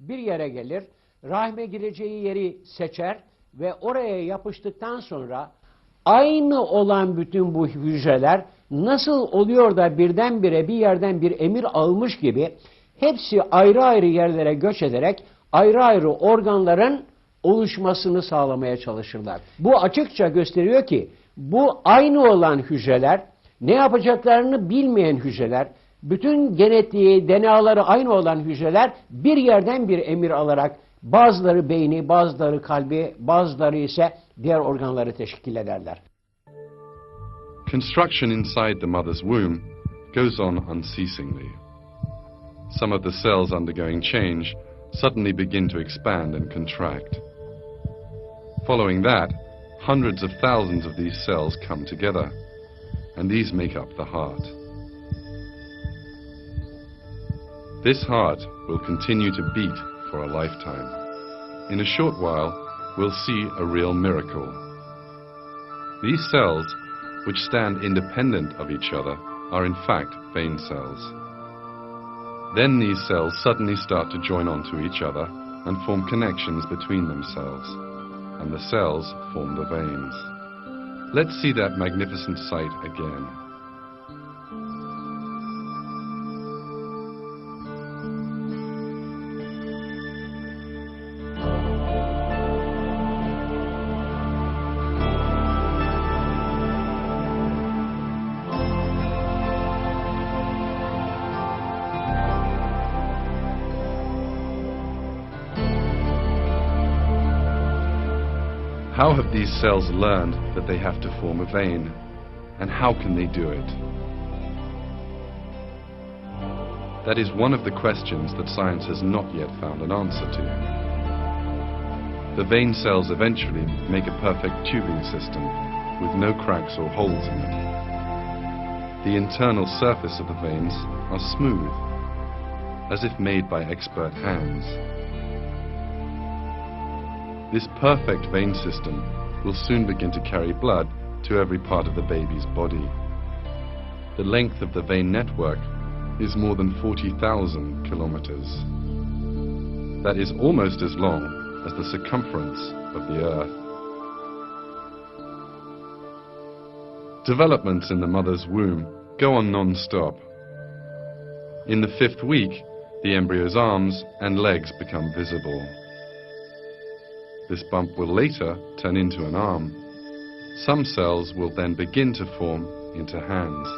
bir yere gelir, rahme gireceği yeri seçer ve oraya yapıştıktan sonra aynı olan bütün bu hücreler nasıl oluyor da birdenbire bir yerden bir emir almış gibi hepsi ayrı ayrı yerlere göç ederek ayrı ayrı organların oluşmasını sağlamaya çalışırlar. Bu açıkça gösteriyor ki bu aynı olan hücreler, ne yapacaklarını bilmeyen hücreler, bütün genetiği, DNA'ları aynı olan hücreler bir yerden bir emir alarak bazıları beyni, bazıları kalbi, bazıları ise diğer organları teşkil ederler. Construction inside the mother's womb goes on unceasingly. Some of the cells undergoing change suddenly begin to expand and contract. Following that, hundreds of thousands of these cells come together, and these make up the heart. This heart will continue to beat for a lifetime. In a short while, we'll see a real miracle. These cells, which stand independent of each other, are in fact vein cells. Then these cells suddenly start to join onto each other and form connections between themselves, and the cells form the veins. Let's see that magnificent sight again. How have these cells learned that they have to form a vein? And how can they do it? That is one of the questions that science has not yet found an answer to. The vein cells eventually make a perfect tubing system with no cracks or holes in it. The internal surface of the veins are smooth, as if made by expert hands. This perfect vein system will soon begin to carry blood to every part of the baby's body. The length of the vein network is more than 40,000 kilometers. That is almost as long as the circumference of the Earth. Developments in the mother's womb go on non-stop. In the 5th week, the embryo's arms and legs become visible. This bump will later turn into an arm. Some cells will then begin to form into hands.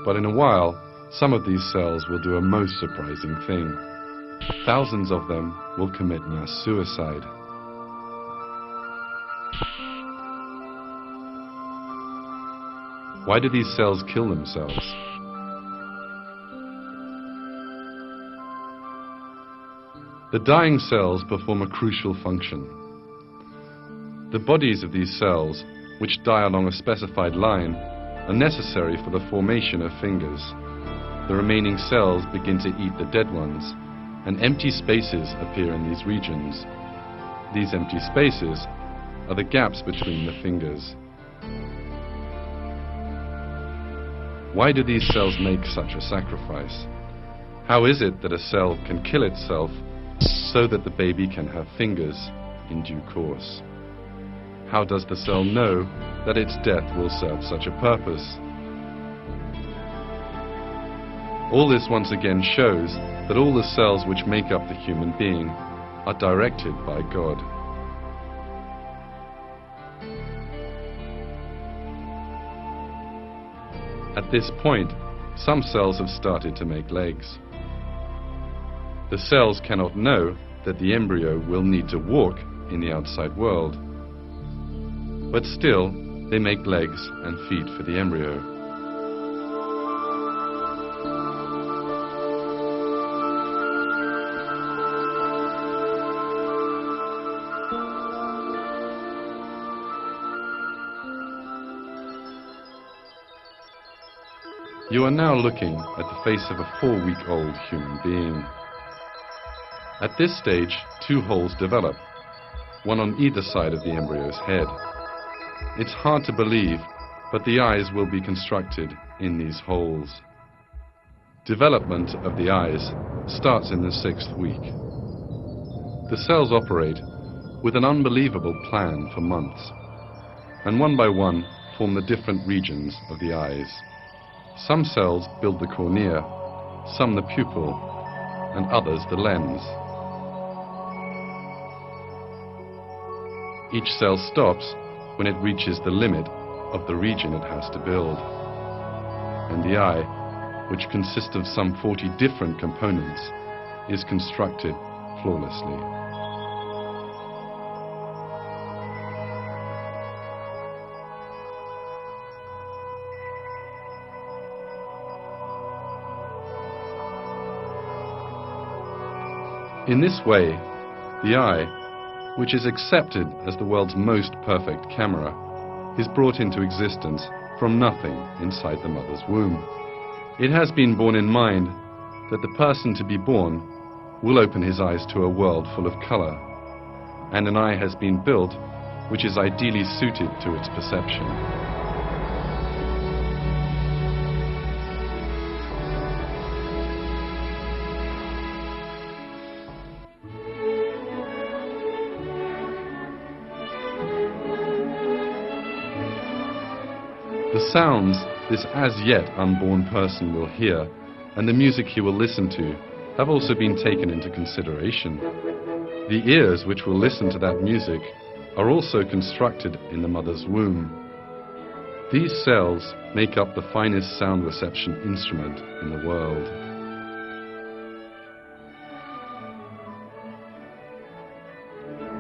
But in a while, some of these cells will do a most surprising thing. Thousands of them will commit mass suicide. Why do these cells kill themselves? The dying cells perform a crucial function. The bodies of these cells, which die along a specified line, are necessary for the formation of fingers. The remaining cells begin to eat the dead ones, and empty spaces appear in these regions. These empty spaces are the gaps between the fingers. Why do these cells make such a sacrifice? How is it that a cell can kill itself so that the baby can have fingers in due course? How does the cell know that its death will serve such a purpose? All this once again shows that all the cells which make up the human being are directed by God. At this point, some cells have started to make legs. The cells cannot know that the embryo will need to walk in the outside world. But still, they make legs and feet for the embryo. You are now looking at the face of a 4-week-old human being. At this stage, 2 holes develop, one on either side of the embryo's head. It's hard to believe, but the eyes will be constructed in these holes. Development of the eyes starts in the 6th week. The cells operate with an unbelievable plan for months, and one by one form the different regions of the eyes. Some cells build the cornea, some the pupil, and others the lens. Each cell stops when it reaches the limit of the region it has to build. And the eye, which consists of some 40 different components, is constructed flawlessly. In this way, the eye, which is accepted as the world's most perfect camera, is brought into existence from nothing inside the mother's womb. It has been borne in mind that the person to be born will open his eyes to a world full of color, and an eye has been built which is ideally suited to its perception. The sounds this as yet unborn person will hear and the music he will listen to have also been taken into consideration. The ears which will listen to that music are also constructed in the mother's womb. These cells make up the finest sound reception instrument in the world.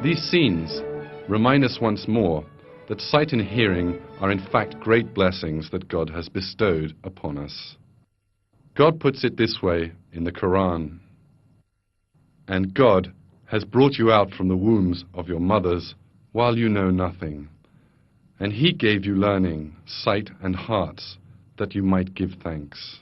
These scenes remind us once more that sight and hearing are in fact great blessings that God has bestowed upon us. God puts it this way in the Quran: "And God has brought you out from the wombs of your mothers while you know nothing, and He gave you learning, sight and hearts, that you might give thanks."